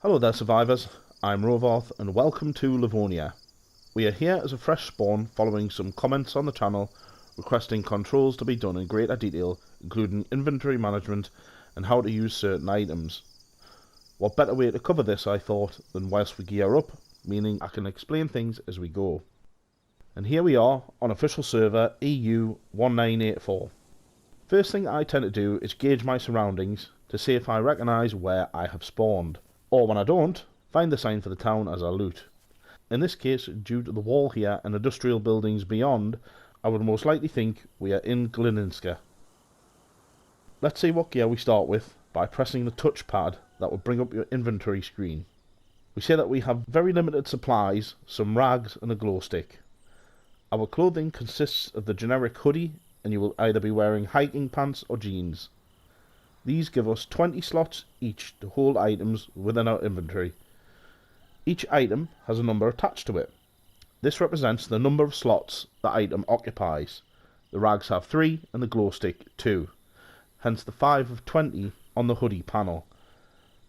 Hello there survivors, I'm Rovarth and welcome to Livonia. We are here as a fresh spawn following some comments on the channel requesting controls to be done in greater detail, including inventory management and how to use certain items. What better way to cover this, I thought, than whilst we gear up, meaning I can explain things as we go. And here we are on official server EU 1984. First thing I tend to do is gauge my surroundings to see if I recognise where I have spawned. Or when I don't, find the sign for the town as I loot. In this case, due to the wall here and industrial buildings beyond, I would most likely think we are in Glininska. Let's see what gear we start with by pressing the touchpad that will bring up your inventory screen. We say that we have very limited supplies, some rags and a glow stick. Our clothing consists of the generic hoodie and you will either be wearing hiking pants or jeans. These give us 20 slots each to hold items within our inventory. Each item has a number attached to it. This represents the number of slots the item occupies. The rags have 3 and the glow stick 2, hence the 5 of 20 on the hoodie panel.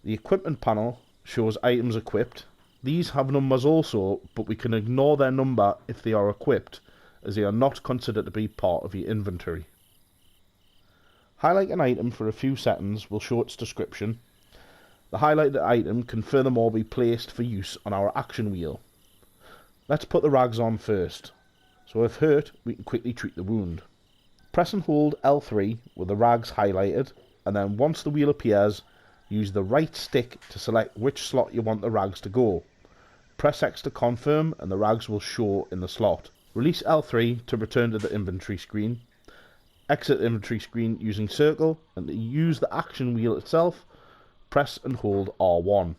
The equipment panel shows items equipped. These have numbers also, but we can ignore their number if they are equipped, as they are not considered to be part of your inventory. Highlight an item for a few seconds will show its description. The highlighted item can furthermore be placed for use on our action wheel. Let's put the rags on first, so if hurt we can quickly treat the wound. Press and hold L3 with the rags highlighted, and then once the wheel appears, use the right stick to select which slot you want the rags to go. Press X to confirm and the rags will show in the slot. Release L3 to return to the inventory screen. Exit the inventory screen using circle, and to use the action wheel itself, press and hold R1.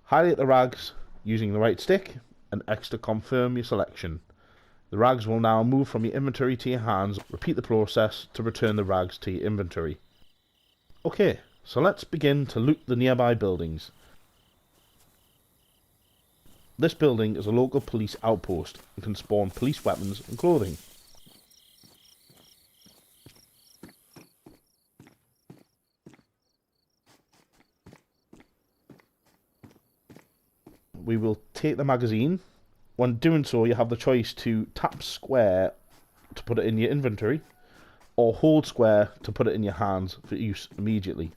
Highlight the rags using the right stick and X to confirm your selection. The rags will now move from your inventory to your hands. Repeat the process to return the rags to your inventory. Okay, so let's begin to loot the nearby buildings. This building is a local police outpost and can spawn police weapons and clothing. We will take the magazine. When doing so, you have the choice to tap square to put it in your inventory, or hold square to put it in your hands for use immediately.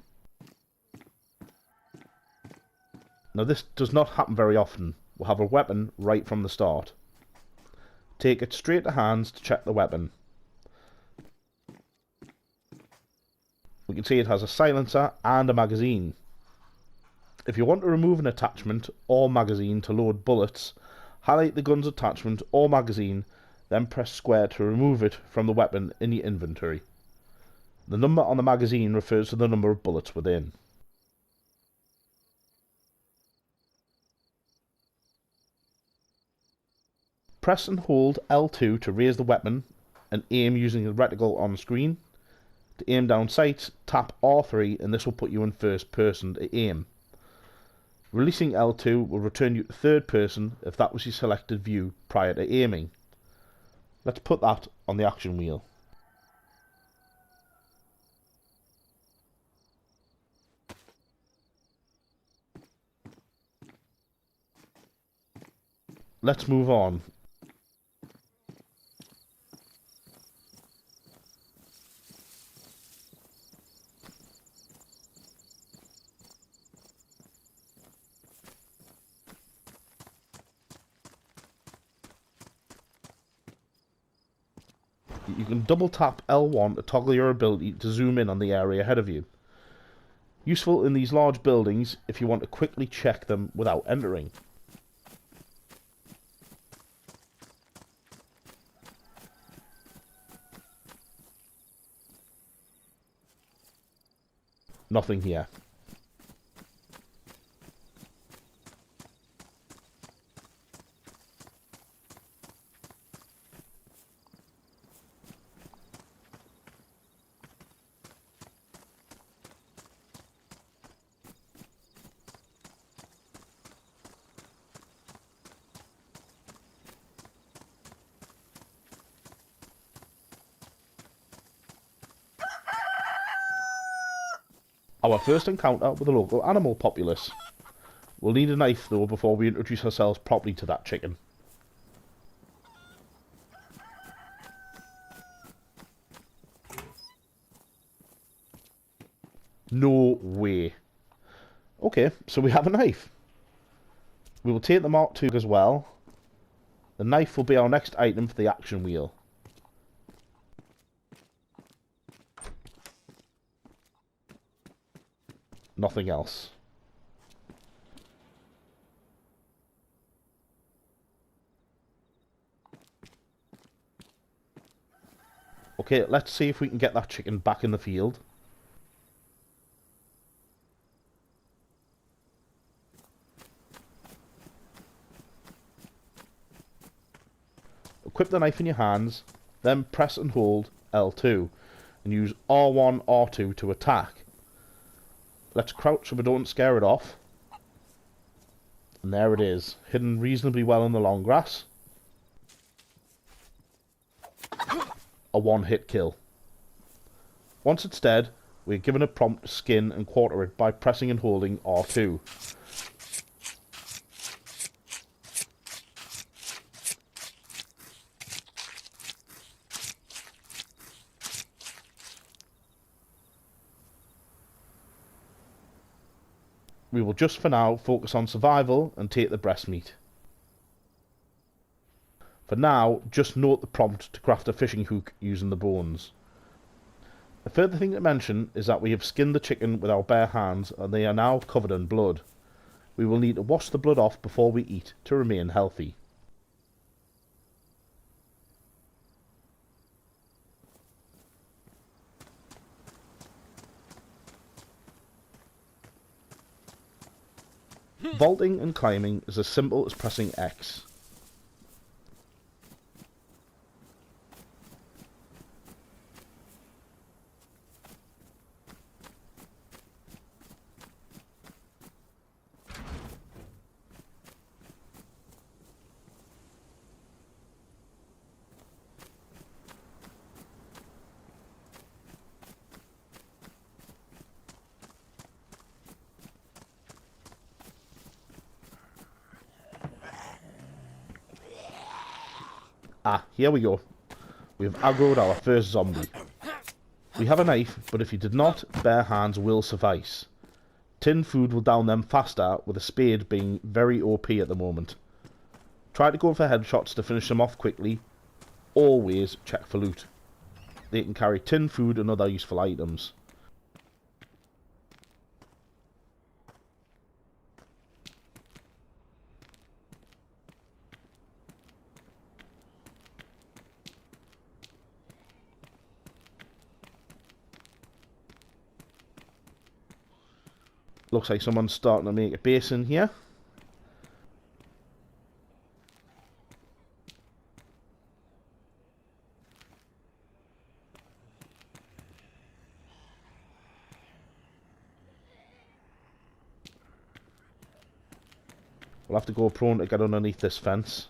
Now this does not happen very often. We'll have a weapon right from the start. Take it straight to hands to check the weapon. We can see it has a silencer and a magazine. If you want to remove an attachment or magazine to load bullets, highlight the gun's attachment or magazine, then press square to remove it from the weapon in your inventory. The number on the magazine refers to the number of bullets within. Press and hold L2 to raise the weapon and aim using the reticle on screen. To aim down sights, tap R3 and this will put you in first person to aim. Releasing L2 will return you to third person if that was your selected view prior to aiming. Let's put that on the action wheel. Let's move on. You can double tap L1 to toggle your ability to zoom in on the area ahead of you. Useful in these large buildings if you want to quickly check them without entering. Nothing here. Our first encounter with a local animal populace. We'll need a knife though before we introduce ourselves properly to that chicken. No way. Okay, so we have a knife. We will take the Mark II as well. The knife will be our next item for the action wheel. Nothing else. Okay, let's see if we can get that chicken back in the field. Equip the knife in your hands, then press and hold L2 and use R1, R2 to attack. Let's crouch so we don't scare it off. And there it is, hidden reasonably well in the long grass. A one-hit kill. Once it's dead, we're given a prompt to skin and quarter it by pressing and holding R2. We will just for now focus on survival and take the breast meat. For now, just note the prompt to craft a fishing hook using the bones. A further thing to mention is that we have skinned the chicken with our bare hands and they are now covered in blood. We will need to wash the blood off before we eat to remain healthy. Vaulting and climbing is as simple as pressing X. Ah, here we go. We have aggroed our first zombie. We have a knife, but if you did not, bare hands will suffice. Tin food will down them faster, with a spade being very OP at the moment. Try to go for headshots to finish them off quickly. Always check for loot. They can carry tin food and other useful items. Looks like someone's starting to make a base in here. We'll have to go prone to get underneath this fence.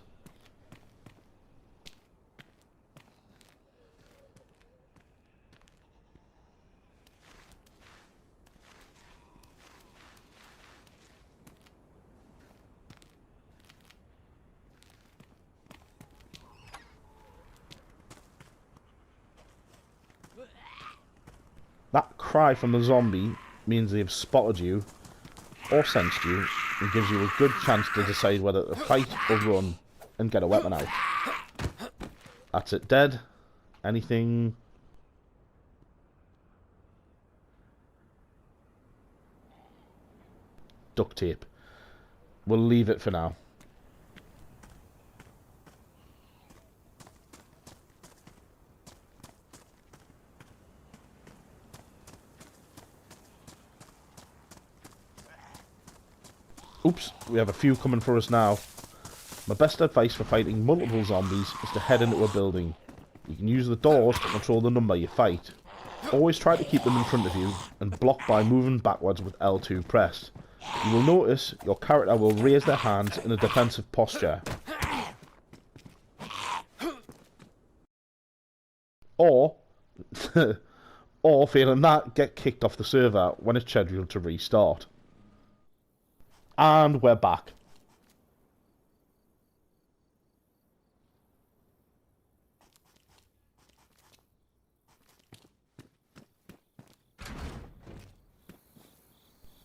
That cry from the zombie means they have spotted you or sensed you and gives you a good chance to decide whether to fight or run and get a weapon out. That's it, dead. Anything? Duct tape. We'll leave it for now. Oops, we have a few coming for us now. My best advice for fighting multiple zombies is to head into a building. You can use the doors to control the number you fight. Always try to keep them in front of you and block by moving backwards with L2 pressed. You will notice your character will raise their hands in a defensive posture. Or, failing that, get kicked off the server when it's scheduled to restart. And we're back.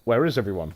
Where is everyone?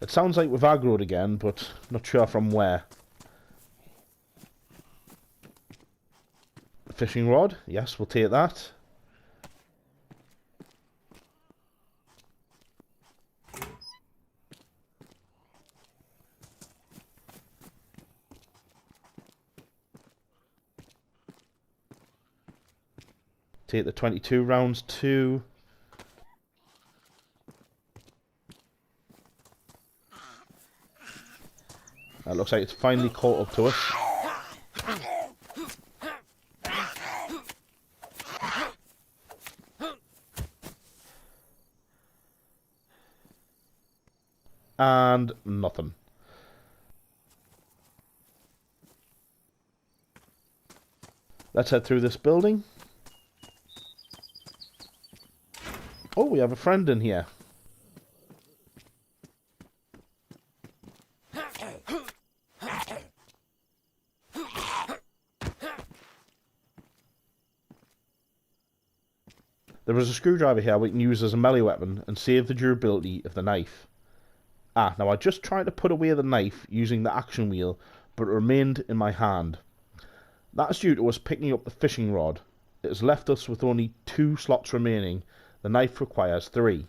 It sounds like we've aggroed again, but not sure from where. A fishing rod? Yes, we'll take that. Take the 22 rounds too. That looks like it's finally caught up to us. And nothing. Let's head through this building. Oh, we have a friend in here. There is a screwdriver here we can use as a melee weapon and save the durability of the knife. Now I just tried to put away the knife using the action wheel, but it remained in my hand. That is due to us picking up the fishing rod. It has left us with only 2 slots remaining. The knife requires 3.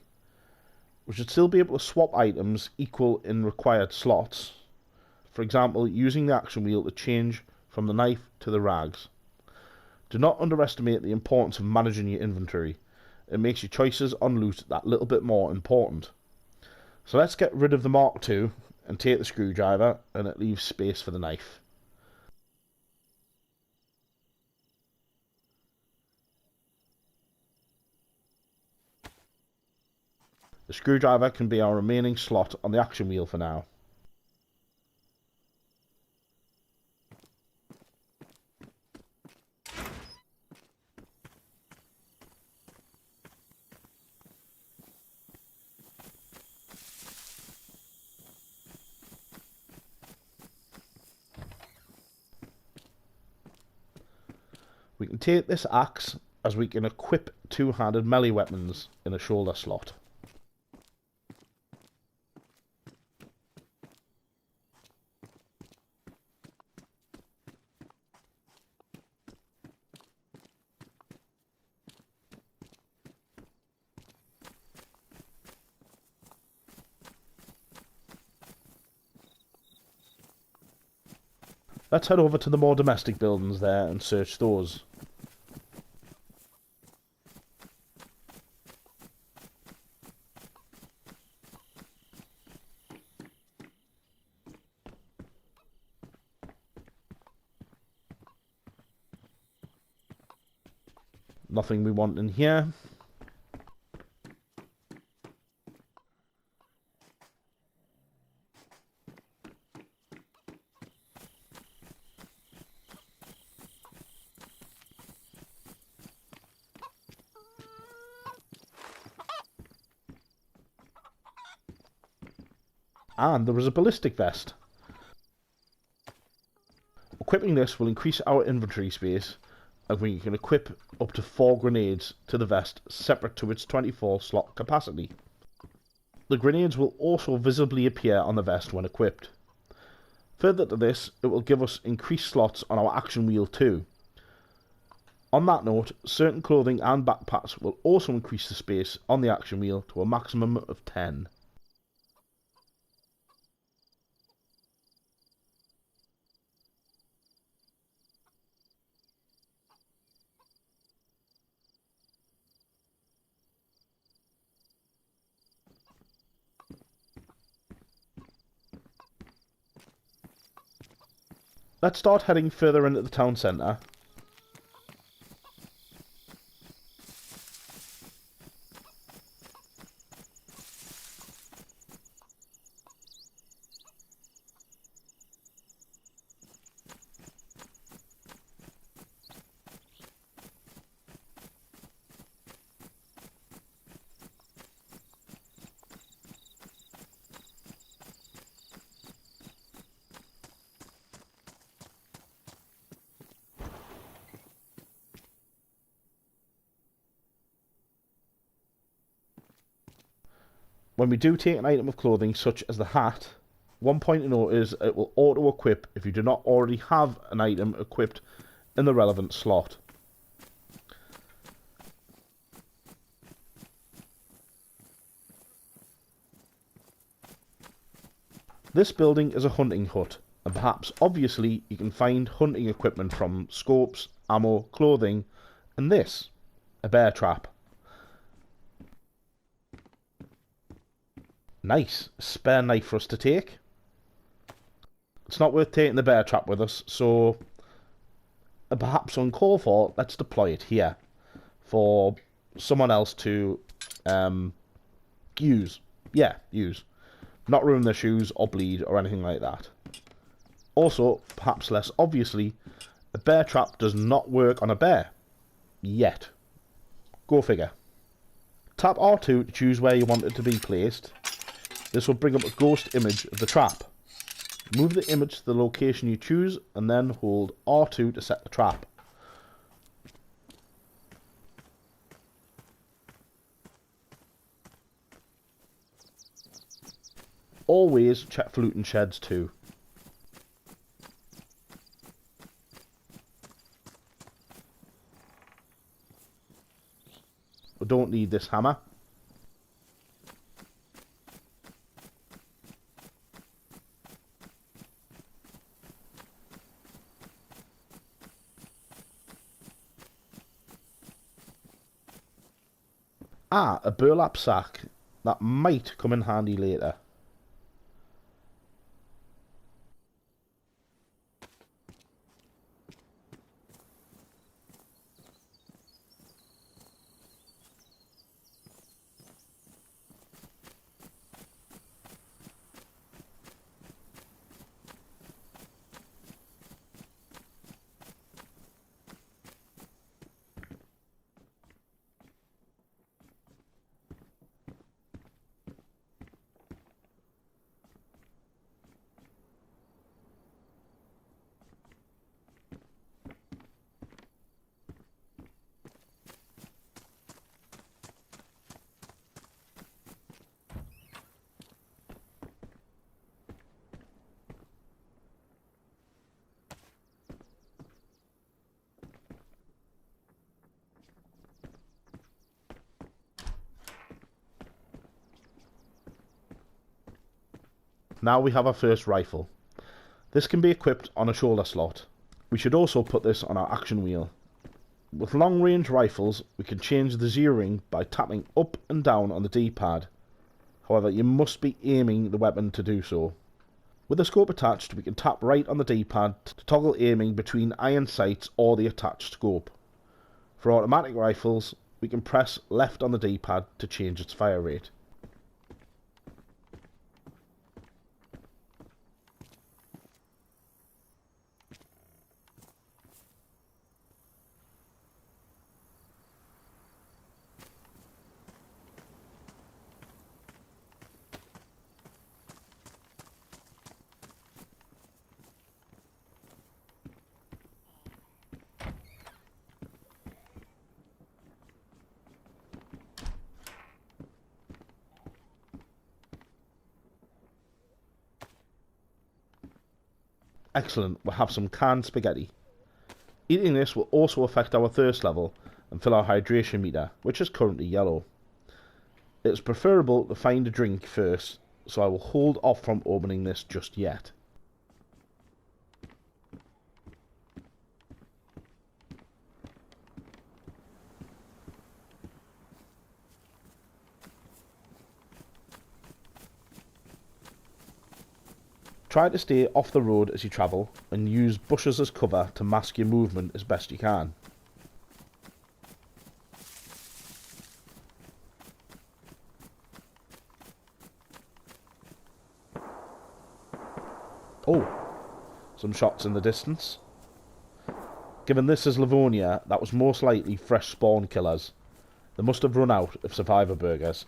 We should still be able to swap items equal in required slots. For example, using the action wheel to change from the knife to the rags. Do not underestimate the importance of managing your inventory. It makes your choices on loot that little bit more important. So let's get rid of the Mark II and take the screwdriver, and it leaves space for the knife. The screwdriver can be our remaining slot on the action wheel for now. We can take this axe as we can equip 2-handed melee weapons in a shoulder slot. Let's head over to the more domestic buildings there and search those. Nothing we want in here. And there is a ballistic vest. Equipping this will increase our inventory space, and we can equip up to 4 grenades to the vest separate to its 24 slot capacity. The grenades will also visibly appear on the vest when equipped. Further to this, it will give us increased slots on our action wheel too. On that note, certain clothing and backpacks will also increase the space on the action wheel to a maximum of 10. Let's start heading further into the town centre. When we do take an item of clothing such as the hat, one point to note is it will auto-equip if you do not already have an item equipped in the relevant slot. This building is a hunting hut, and perhaps obviously you can find hunting equipment from scopes, ammo, clothing, and this, a bear trap. Nice, a spare knife for us to take. It's not worth taking the bear trap with us, so perhaps on call for, let's deploy it here for someone else to use. Yeah, use. Not ruin their shoes or bleed or anything like that. Also, perhaps less obviously, a bear trap does not work on a bear. Yet. Go figure. Tap R2 to choose where you want it to be placed. This will bring up a ghost image of the trap. Move the image to the location you choose and then hold R2 to set the trap. Always check for looting sheds too. We don't need this hammer. Ah, a burlap sack. That might come in handy later. Now we have our first rifle. This can be equipped on a shoulder slot. We should also put this on our action wheel. With long range rifles, we can change the zeroing by tapping up and down on the D-pad. However, you must be aiming the weapon to do so. With the scope attached, we can tap right on the D-pad to toggle aiming between iron sights or the attached scope. For automatic rifles, we can press left on the D-pad to change its fire rate. Excellent, we'll have some canned spaghetti. Eating this will also affect our thirst level and fill our hydration meter, which is currently yellow. It is preferable to find a drink first, so I will hold off from opening this just yet. Try to stay off the road as you travel and use bushes as cover to mask your movement as best you can. Oh, some shots in the distance. Given this is Livonia, that was most likely fresh spawn killers. They must have run out of survivor burgers.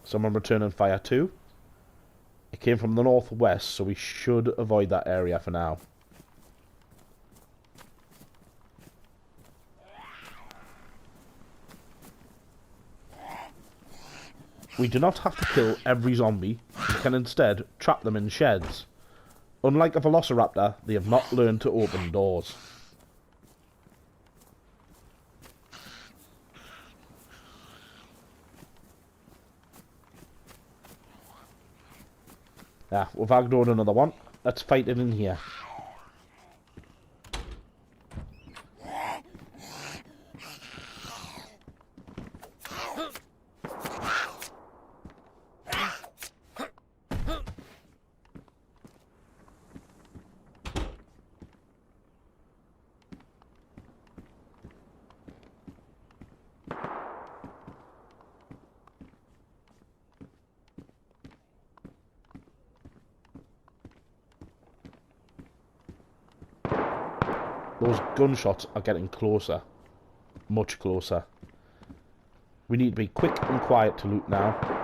Someone returning fire too. It came from the northwest, so we should avoid that area for now. We do not have to kill every zombie, we can instead trap them in sheds. Unlike a velociraptor, they have not learned to open doors. Yeah, we've ignored another one. Let's fight it in here. Those gunshots are getting closer. Much closer. We need to be quick and quiet to loot now.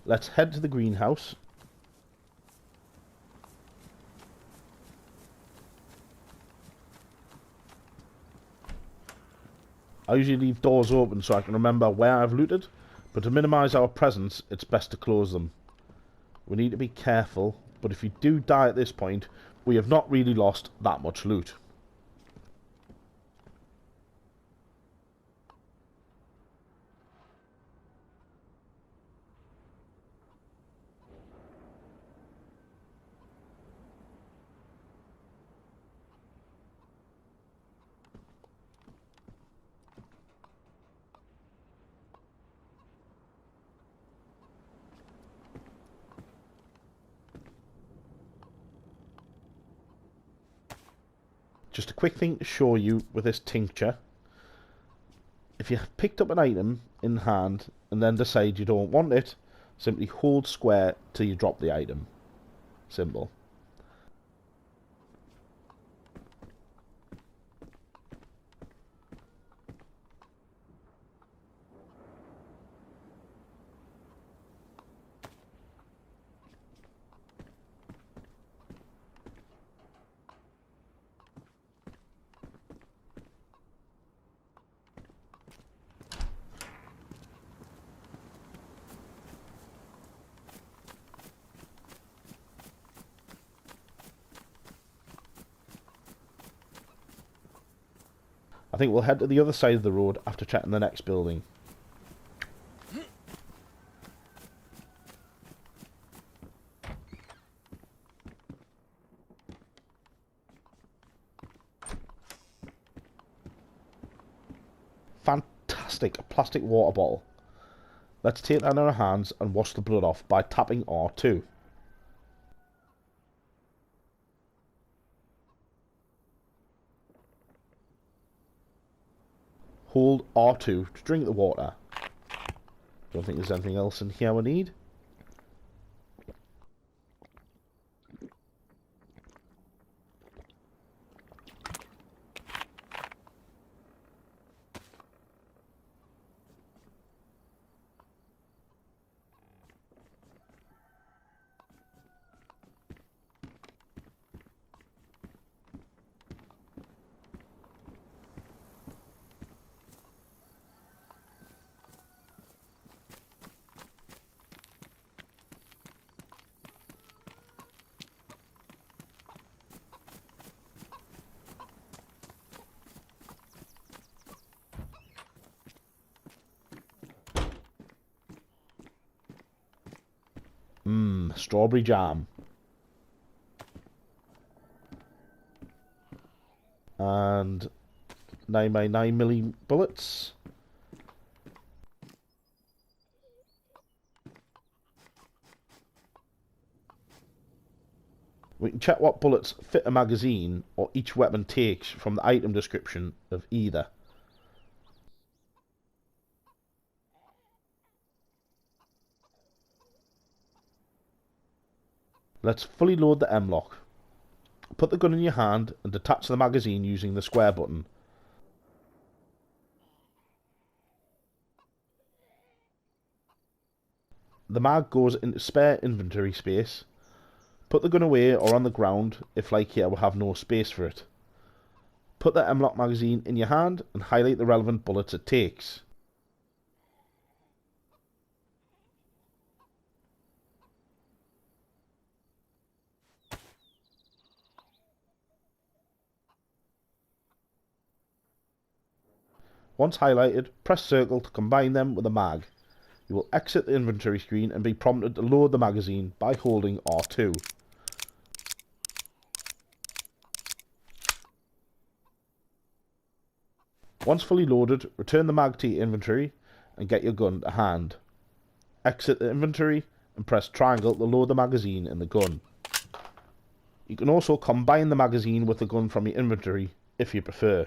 Let's head to the greenhouse. I usually leave doors open so I can remember where I've looted, but to minimise our presence, it's best to close them. We need to be careful, but if you do die at this point, we have not really lost that much loot. Just a quick thing to show you with this tincture. If you have picked up an item in hand and then decide you don't want it, simply hold square till you drop the item. Simple. I think we'll head to the other side of the road after checking the next building. Fantastic, a plastic water bottle. Let's take that in our hands and wash the blood off by tapping R2. Hold R2 to drink the water. Don't think there's anything else in here we need. strawberry jam. And 9x9mm bullets. We can check what bullets fit a magazine or each weapon takes from the item description of either. Let's fully load the M-lock. Put the gun in your hand and detach the magazine using the square button. The mag goes into spare inventory space. Put the gun away or on the ground if, like here, we have no space for it. Put the M-lock magazine in your hand and highlight the relevant bullets it takes. Once highlighted, press circle to combine them with a mag. You will exit the inventory screen and be prompted to load the magazine by holding R2. Once fully loaded, return the mag to your inventory and get your gun to hand. Exit the inventory and press triangle to load the magazine in the gun. You can also combine the magazine with the gun from your inventory if you prefer.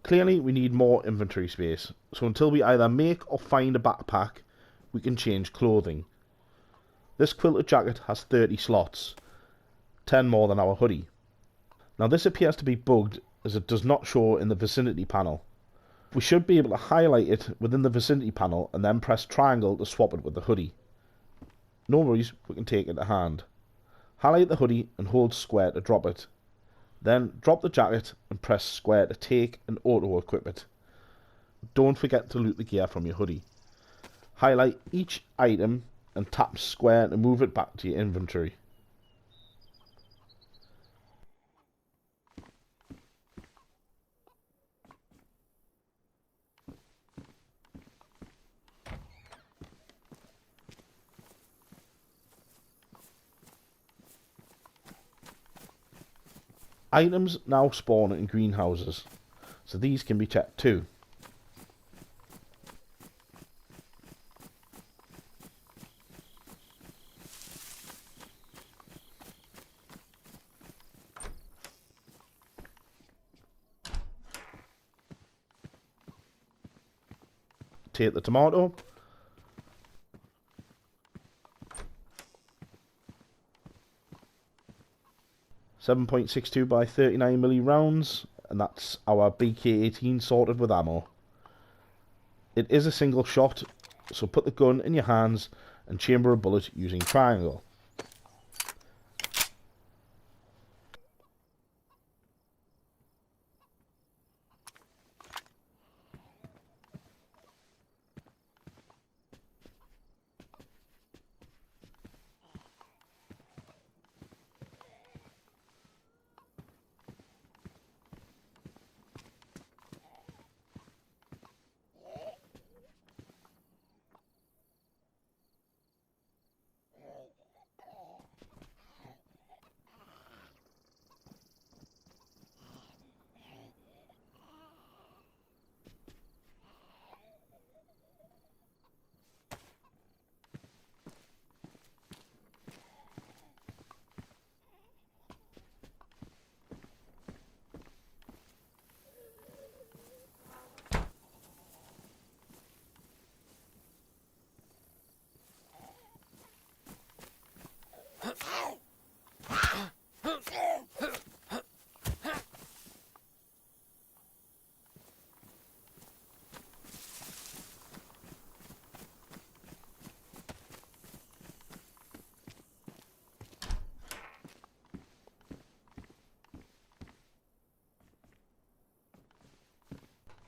Clearly we need more inventory space, so until we either make or find a backpack, we can change clothing. This quilted jacket has 30 slots, 10 more than our hoodie. Now this appears to be bugged as it does not show in the vicinity panel. We should be able to highlight it within the vicinity panel and then press triangle to swap it with the hoodie. No worries, we can take it to hand. Highlight the hoodie and hold square to drop it. Then drop the jacket and press square to take and auto-equip it. Don't forget to loot the gear from your hoodie. Highlight each item and tap square to move it back to your inventory. Items now spawn in greenhouses, so these can be checked too. Take the tomato. .62 by 39mm rounds, and that's our BK-18 sorted with ammo. It is a single shot, so put the gun in your hands and chamber a bullet using triangle.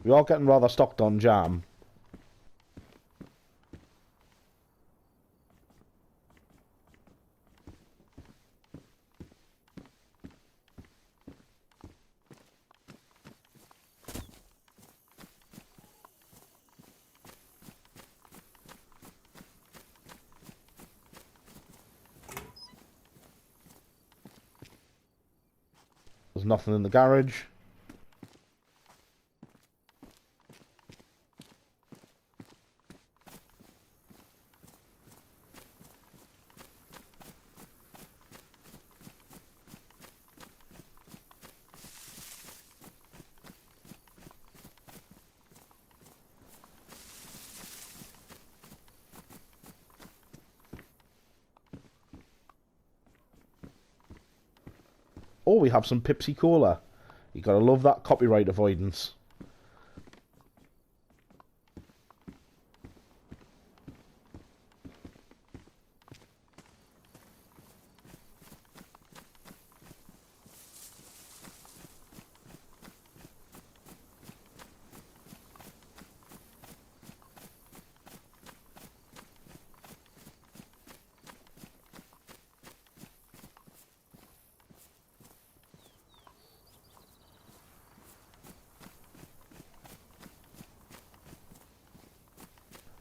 We are getting rather stocked on jam. There's nothing in the garage. Oh, we have some Pepsi Cola. You gotta love that copyright avoidance.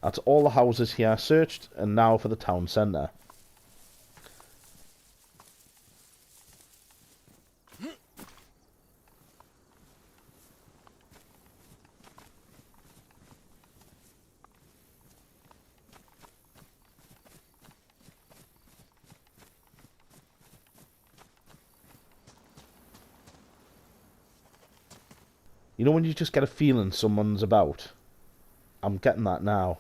That's all the houses here searched, and now for the town centre. You know when you just get a feeling someone's about? I'm getting that now.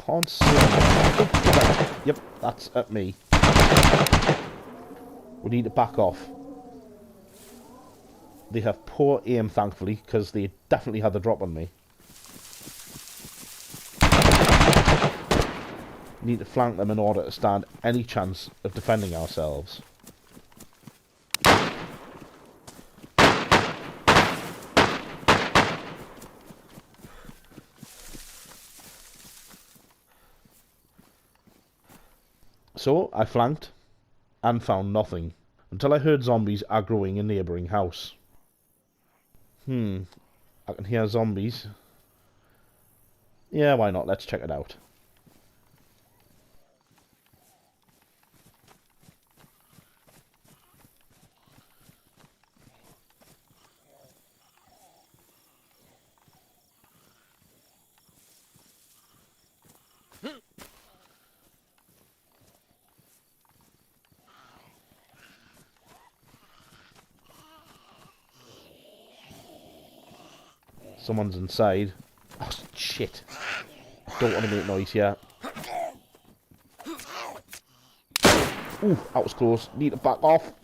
Can't see him. Yep, that's at me. We need to back off. They have poor aim, thankfully, because they definitely had the drop on me. Need to flank them in order to stand any chance of defending ourselves. So I flanked and found nothing until I heard zombies aggroing a neighbouring house. I can hear zombies. Yeah, why not? Let's check it out. Someone's inside. Oh, shit. Don't want to make noise here. Ooh, that was close. Need to back off.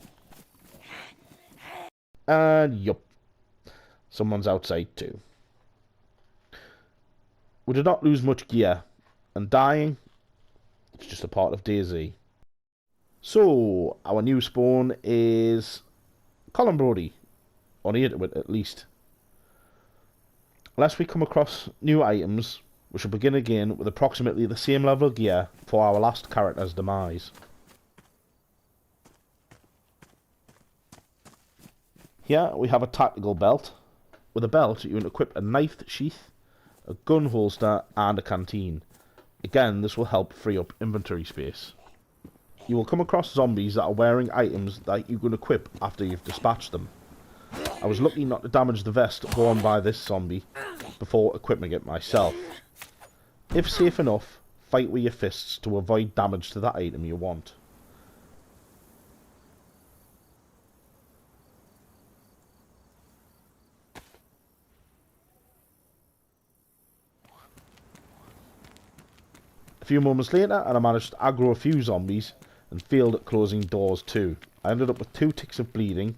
And yup. Someone's outside too. We did not lose much gear. And dying, it's just a part of Dayz. So, our new spawn is Colin Brody. Or near to it, at least. Unless we come across new items, we shall begin again with approximately the same level of gear for our last character's demise. Here we have a tactical belt. With a belt you can equip a knife sheath, a gun holster and a canteen. Again, this will help free up inventory space. You will come across zombies that are wearing items that you can equip after you've dispatched them. I was lucky not to damage the vest worn by this zombie before equipping it myself. If safe enough, fight with your fists to avoid damage to that item you want. A few moments later, and I managed to aggro a few zombies and failed at closing doors too. I ended up with 2 ticks of bleeding.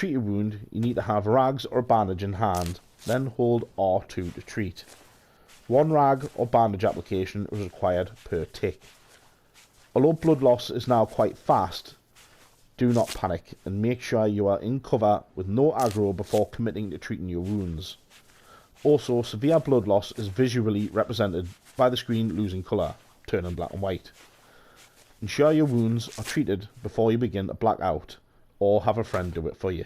treat a wound, you need to have rags or a bandage in hand, then hold R2 to treat. 1 rag or bandage application is required per tick. Although blood loss is now quite fast, do not panic and make sure you are in cover with no aggro before committing to treating your wounds. Also, severe blood loss is visually represented by the screen losing colour, turning black and white. Ensure your wounds are treated before you begin to black out, or have a friend do it for you.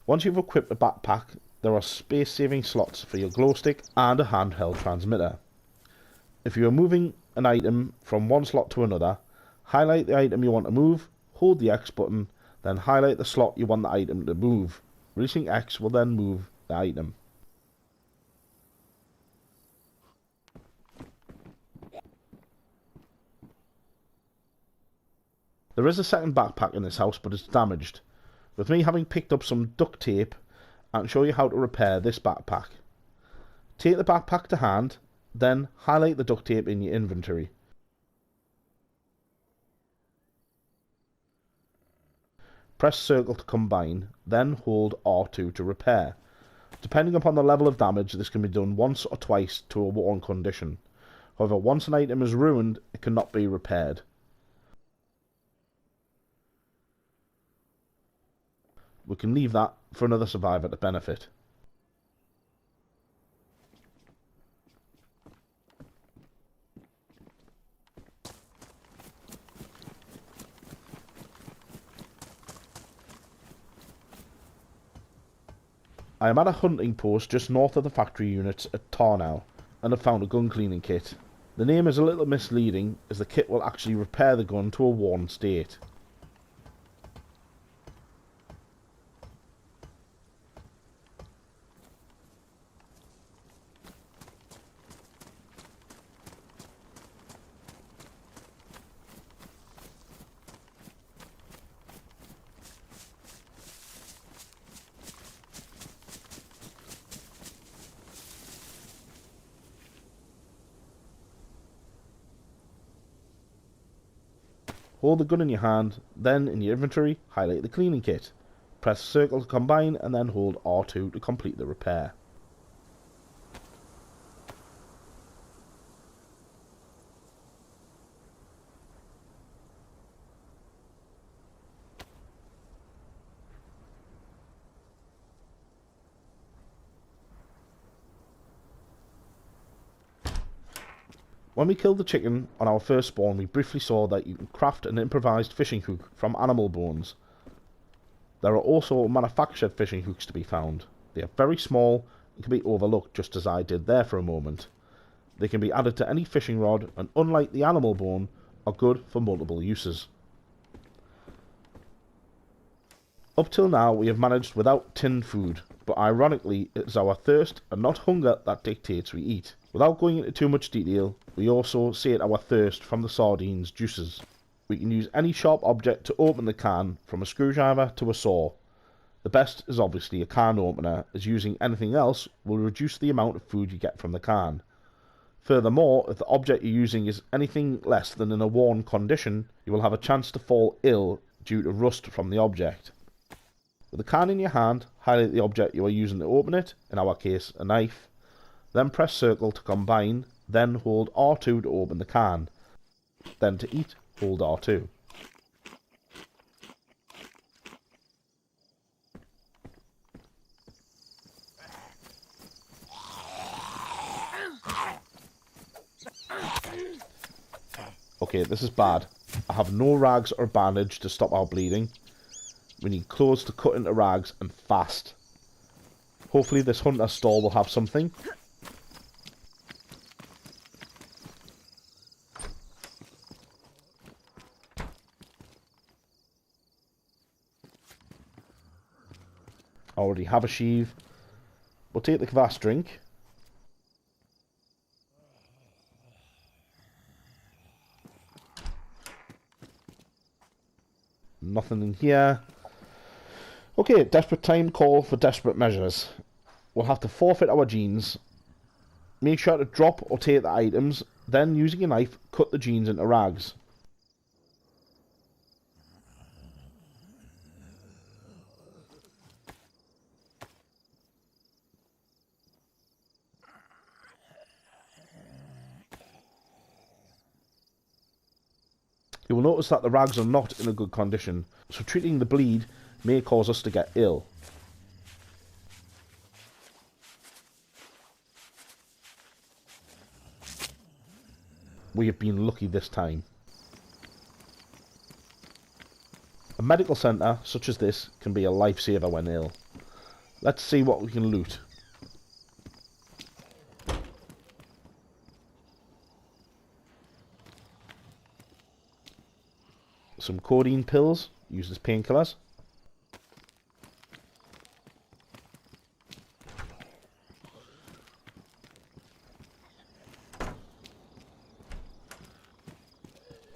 Once you've equipped a backpack, there are space-saving slots for your glow stick and a handheld transmitter. If you are moving an item from one slot to another, highlight the item you want to move, hold the X button, then highlight the slot you want the item to move. Releasing X will then move the item. There is a second backpack in this house, but it's damaged. With me having picked up some duct tape, I can show you how to repair this backpack. Take the backpack to hand, then highlight the duct tape in your inventory. Press circle to combine, then hold R2 to repair. Depending upon the level of damage, this can be done once or twice to a worn condition. However, once an item is ruined, it cannot be repaired. We can leave that for another survivor to benefit. I am at a hunting post just north of the factory units at Tarnow and have found a gun cleaning kit. The name is a little misleading as the kit will actually repair the gun to a worn state. Hold the gun in your hand, then in your inventory, highlight the cleaning kit. Press circle to combine and then hold R2 to complete the repair. When we killed the chicken on our first spawn, we briefly saw that you can craft an improvised fishing hook from animal bones. There are also manufactured fishing hooks to be found. They are very small and can be overlooked, just as I did there for a moment. They can be added to any fishing rod and, unlike the animal bone, are good for multiple uses. Up till now we have managed without tinned food, but ironically it is our thirst and not hunger that dictates we eat. Without going into too much detail, we also sate our thirst from the sardines' juices. We can use any sharp object to open the can, from a screwdriver to a saw. The best is obviously a can opener, as using anything else will reduce the amount of food you get from the can. Furthermore, if the object you're using is anything less than in a worn condition, you will have a chance to fall ill due to rust from the object. With the can in your hand, highlight the object you are using to open it, in our case a knife. Then press circle to combine, then hold R2 to open the can. Then to eat, hold R2. Okay, this is bad. I have no rags or bandage to stop our bleeding. We need clothes to cut into rags and fast. Hopefully this hunter stall will have something. I already have a sheave. We'll take the kvass drink. Nothing in here. Okay, desperate time call for desperate measures. We'll have to forfeit our jeans. Make sure to drop or take the items, then using a knife, cut the jeans into rags. You will notice that the rags are not in a good condition, so treating the bleed may cause us to get ill. We have been lucky this time. A medical centre such as this can be a lifesaver when ill. Let's see what we can loot. Some codeine pills, used as painkillers.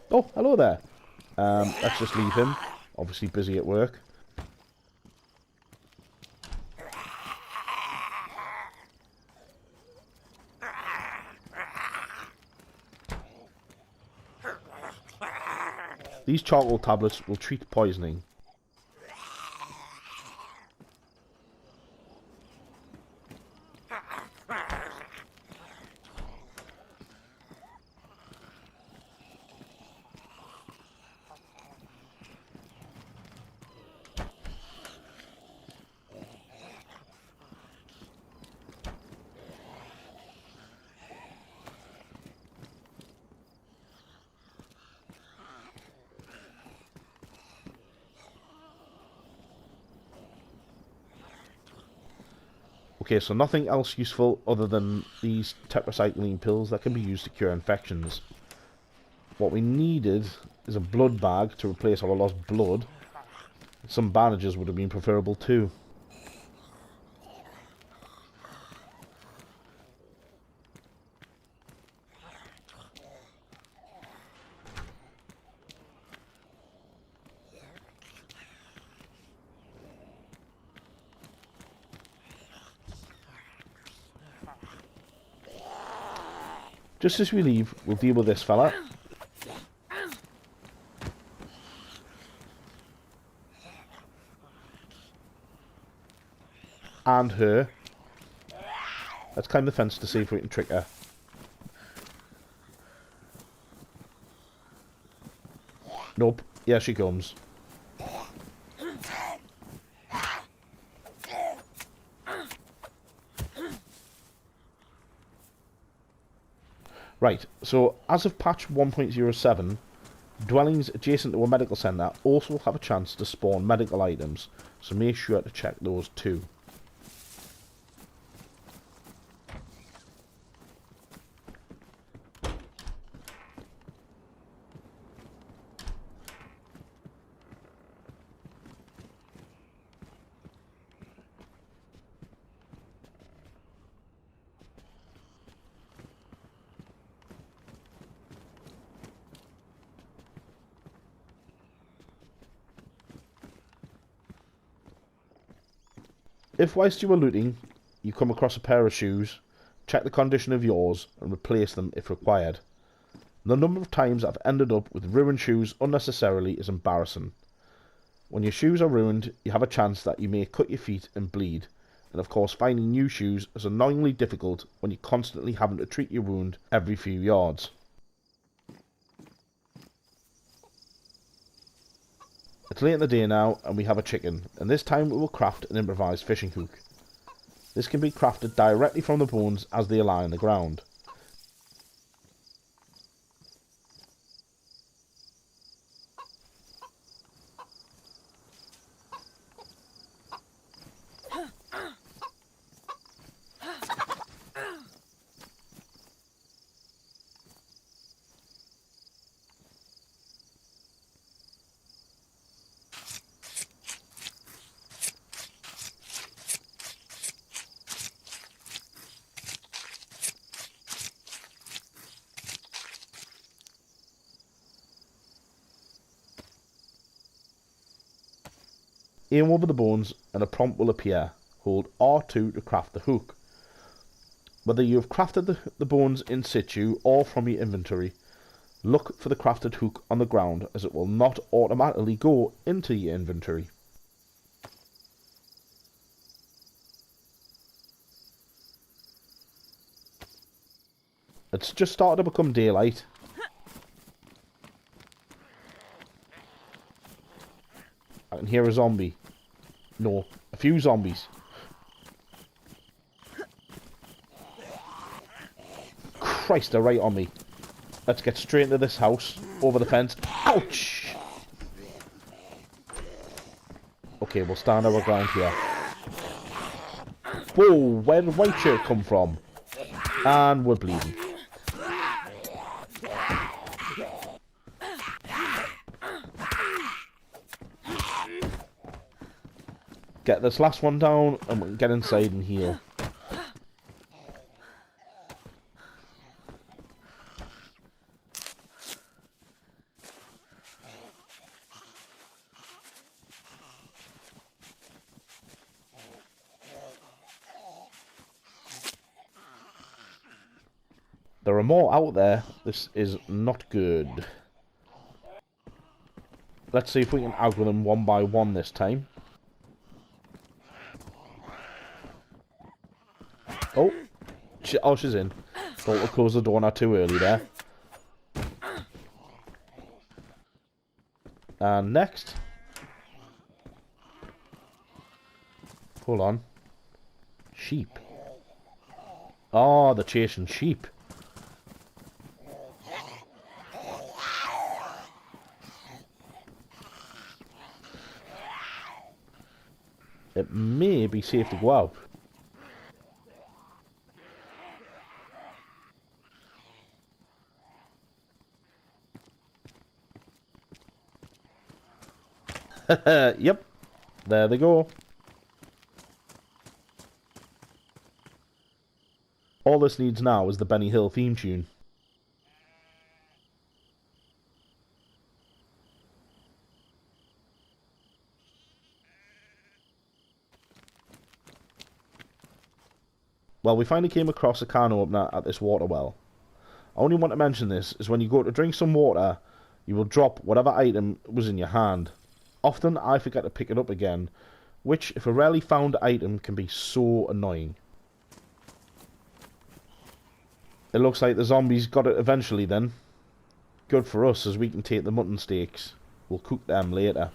Oh, hello there. Let's just leave him. Obviously busy at work. These charcoal tablets will treat poisoning. Okay, so nothing else useful other than these tetracycline pills that can be used to cure infections. What we needed is a blood bag to replace our lost blood. Some bandages would have been preferable too. Just as we leave, we'll deal with this fella. And her. Let's climb the fence to see if we can trick her. Nope. Here she comes. Right, so as of patch 1.07, dwellings adjacent to a medical centre also have a chance to spawn medical items, so make sure to check those too. If whilst you are looting, you come across a pair of shoes, check the condition of yours and replace them if required. The number of times I've ended up with ruined shoes unnecessarily is embarrassing. When your shoes are ruined, you have a chance that you may cut your feet and bleed, and of course finding new shoes is annoyingly difficult when you're constantly having to treat your wound every few yards. It's late in the day now, and we have a chicken, and this time we will craft an improvised fishing hook. This can be crafted directly from the bones as they lie on the ground. Aim over the bones and a prompt will appear. Hold R2 to craft the hook. Whether you have crafted the bones in situ or from your inventory, look for the crafted hook on the ground as it will not automatically go into your inventory. It's just started to become daylight. can hear a zombie. No, a few zombies. Christ, they're right on me. Let's get straight into this house. Over the fence. Ouch! Okay, we'll stand our ground here. Whoa, where did white shirt come from? And we're bleeding. Get this last one down and we can get inside and heal. There are more out there. This is not good. Let's see if we can aggro them one by one this time. Oh, she's in. Thought we'd close the door not too early there. And next. Hold on. Sheep. Oh, they're chasing sheep. It may be safe to go out. Yep, there they go. All this needs now is the Benny Hill theme tune. Well, we finally came across a can opener at this water well. I only want to mention this is when you go to drink some water, you will drop whatever item was in your hand. Often I forget to pick it up again, which, if a rarely found item, can be so annoying. It looks like the zombies got it eventually then. Good for us, as we can take the mutton steaks. We'll cook them later.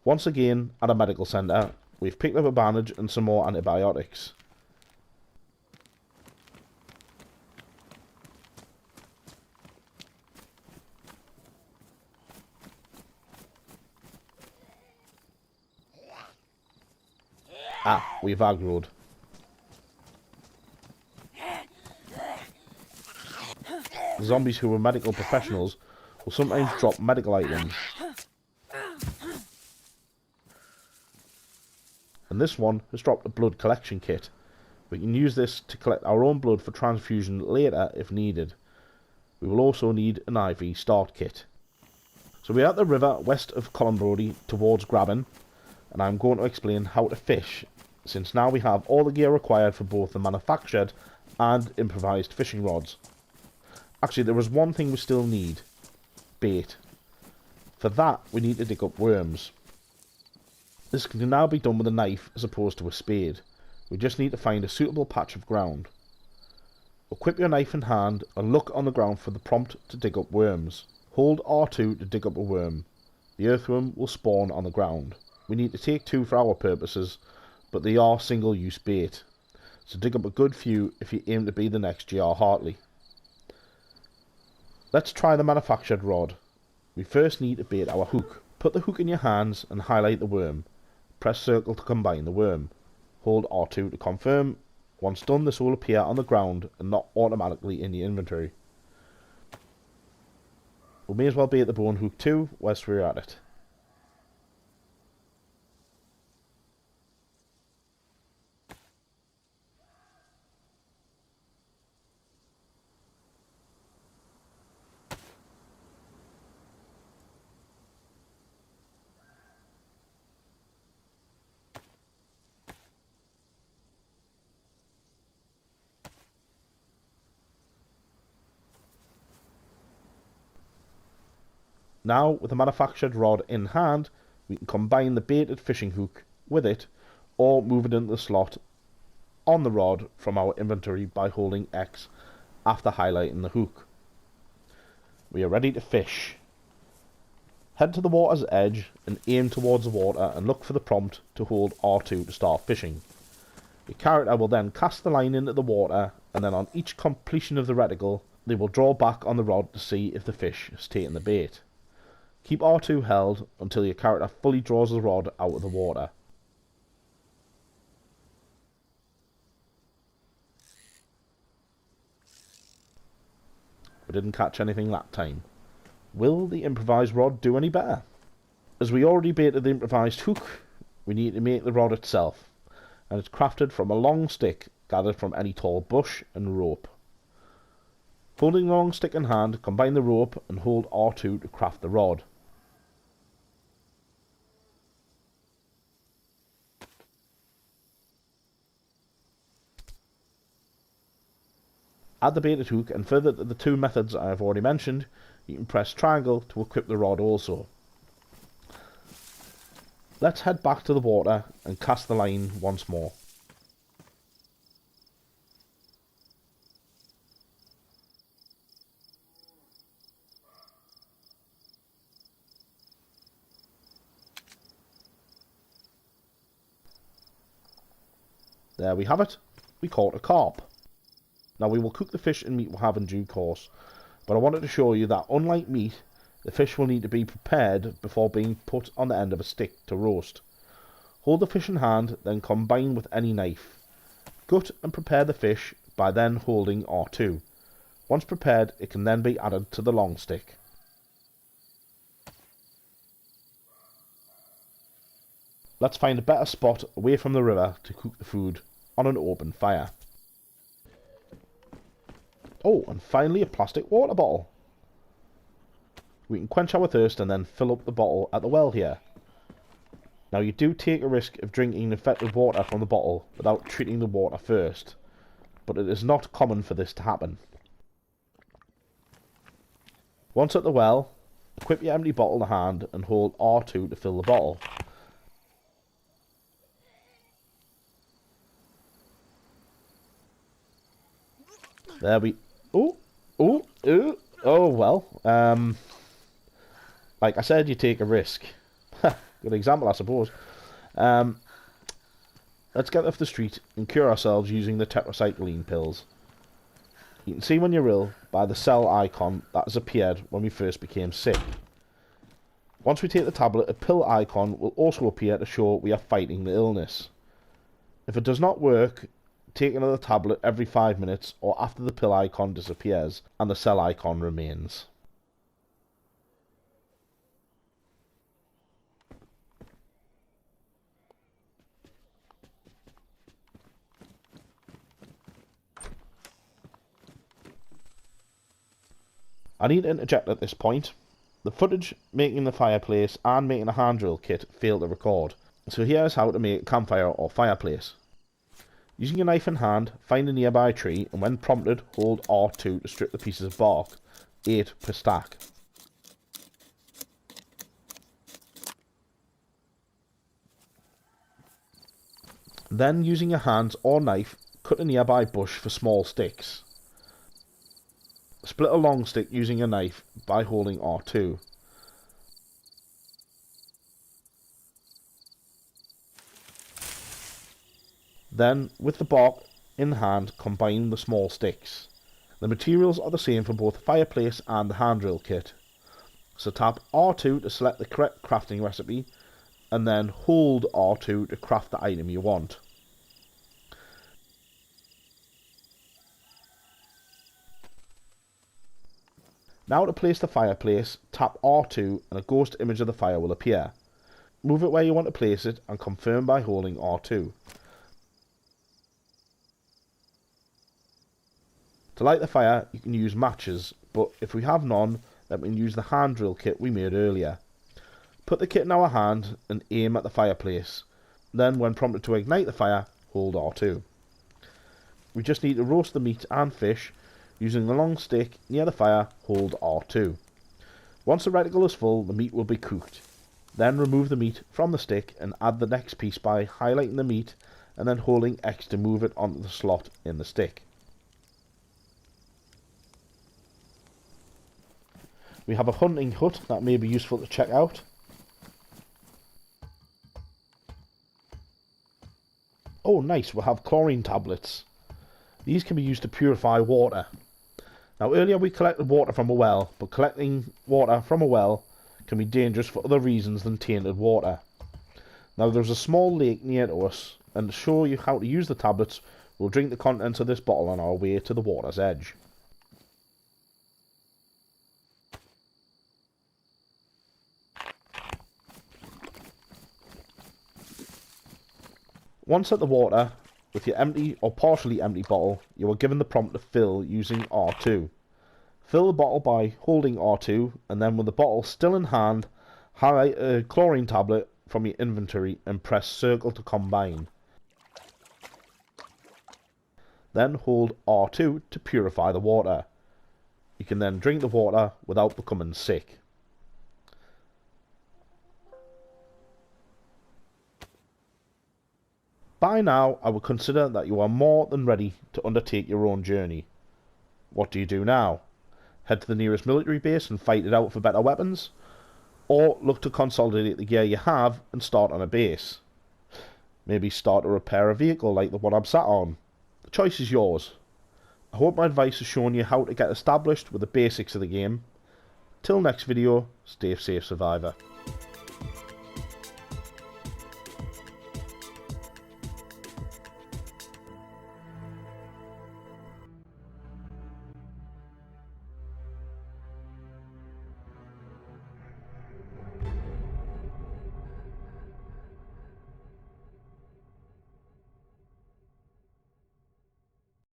Once again, at a medical centre, we've picked up a bandage and some more antibiotics. Ah, we've aggroed. The zombies who were medical professionals will sometimes drop medical items. And this one has dropped a blood collection kit. We can use this to collect our own blood for transfusion later if needed. We will also need an IV start kit. So we're at the river west of Columbrody towards Graben, and I'm going to explain how to fish, since now we have all the gear required for both the manufactured and improvised fishing rods. Actually, there is one thing we still need: bait. For that, we need to dig up worms. This can now be done with a knife as opposed to a spade. We just need to find a suitable patch of ground. Equip your knife in hand and look on the ground for the prompt to dig up worms. Hold R2 to dig up a worm. The earthworm will spawn on the ground. We need to take 2 for our purposes, but they are single-use bait, so dig up a good few if you aim to be the next G.R. Hartley. Let's try the manufactured rod. We first need to bait our hook. Put the hook in your hands and highlight the worm. Press circle to combine the worm. Hold R2 to confirm. Once done, this will appear on the ground and not automatically in your inventory. We may as well bait the bone hook too whilst we're at it. Now, with the manufactured rod in hand, we can combine the baited fishing hook with it, or move it into the slot on the rod from our inventory by holding X after highlighting the hook. We are ready to fish. Head to the water's edge and aim towards the water and look for the prompt to hold R2 to start fishing. Your character will then cast the line into the water, and then on each completion of the reticle, they will draw back on the rod to see if the fish has taken the bait. Keep R2 held until your character fully draws the rod out of the water. We didn't catch anything that time. Will the improvised rod do any better? As we already baited the improvised hook, we need to make the rod itself, and it's crafted from a long stick gathered from any tall bush and rope. Holding the long stick in hand, combine the rope and hold R2 to craft the rod. Add the baited hook, and further to the two methods I have already mentioned, you can press triangle to equip the rod also. Let's head back to the water and cast the line once more. There we have it. We caught a carp. Now we will cook the fish and meat we'll have in due course, but I wanted to show you that unlike meat, the fish will need to be prepared before being put on the end of a stick to roast. Hold the fish in hand, then combine with any knife. Gut and prepare the fish by then holding R2. Once prepared, it can then be added to the long stick. Let's find a better spot away from the river to cook the food on an open fire. Oh, and finally a plastic water bottle. We can quench our thirst and then fill up the bottle at the well here. Now you do take a risk of drinking infected water from the bottle without treating the water first, but it is not common for this to happen. Once at the well, equip your empty bottle to hand and hold R2 to fill the bottle. There we... Oh well. Like I said, you take a risk. Good example, I suppose. Let's get off the street and cure ourselves using the tetracycline pills. You can see when you're ill by the cell icon that has appeared when we first became sick. Once we take the tablet, a pill icon will also appear to show we are fighting the illness. If it does not work, take another tablet every 5 minutes or after the pill icon disappears and the cell icon remains. I need to interject at this point. The footage making the fireplace and making a hand drill kit failed to record, so here's how to make a campfire or fireplace. Using your knife in hand, find a nearby tree and when prompted, hold R2 to strip the pieces of bark, 8 per stack. Then using your hands or knife, cut a nearby bush for small sticks. Split a long stick using a knife by holding R2. Then, with the bark in hand, combine the small sticks. The materials are the same for both the fireplace and the hand drill kit. So tap R2 to select the correct crafting recipe, and then hold R2 to craft the item you want. Now to place the fireplace, tap R2 and a ghost image of the fire will appear. Move it where you want to place it and confirm by holding R2. To light the fire, you can use matches, but if we have none, then we can use the hand drill kit we made earlier. Put the kit in our hand and aim at the fireplace. Then, when prompted to ignite the fire, hold R2. We just need to roast the meat and fish. Using the long stick near the fire, hold R2. Once the reticle is full, the meat will be cooked. Then remove the meat from the stick and add the next piece by highlighting the meat and then holding X to move it onto the slot in the stick. We have a hunting hut that may be useful to check out. Oh nice, we have chlorine tablets. These can be used to purify water. Now earlier we collected water from a well, but collecting water from a well can be dangerous for other reasons than tainted water. Now there's a small lake near to us, and to show you how to use the tablets, we'll drink the contents of this bottle on our way to the water's edge. Once at the water, with your empty or partially empty bottle, you are given the prompt to fill using R2. Fill the bottle by holding R2, and then with the bottle still in hand, highlight a chlorine tablet from your inventory and press circle to combine. Then hold R2 to purify the water. You can then drink the water without becoming sick. By now, I would consider that you are more than ready to undertake your own journey. What do you do now? Head to the nearest military base and fight it out for better weapons? Or look to consolidate the gear you have and start on a base? Maybe start to repair a vehicle like the one I'm sat on? The choice is yours. I hope my advice has shown you how to get established with the basics of the game. Till next video, stay safe, survivor.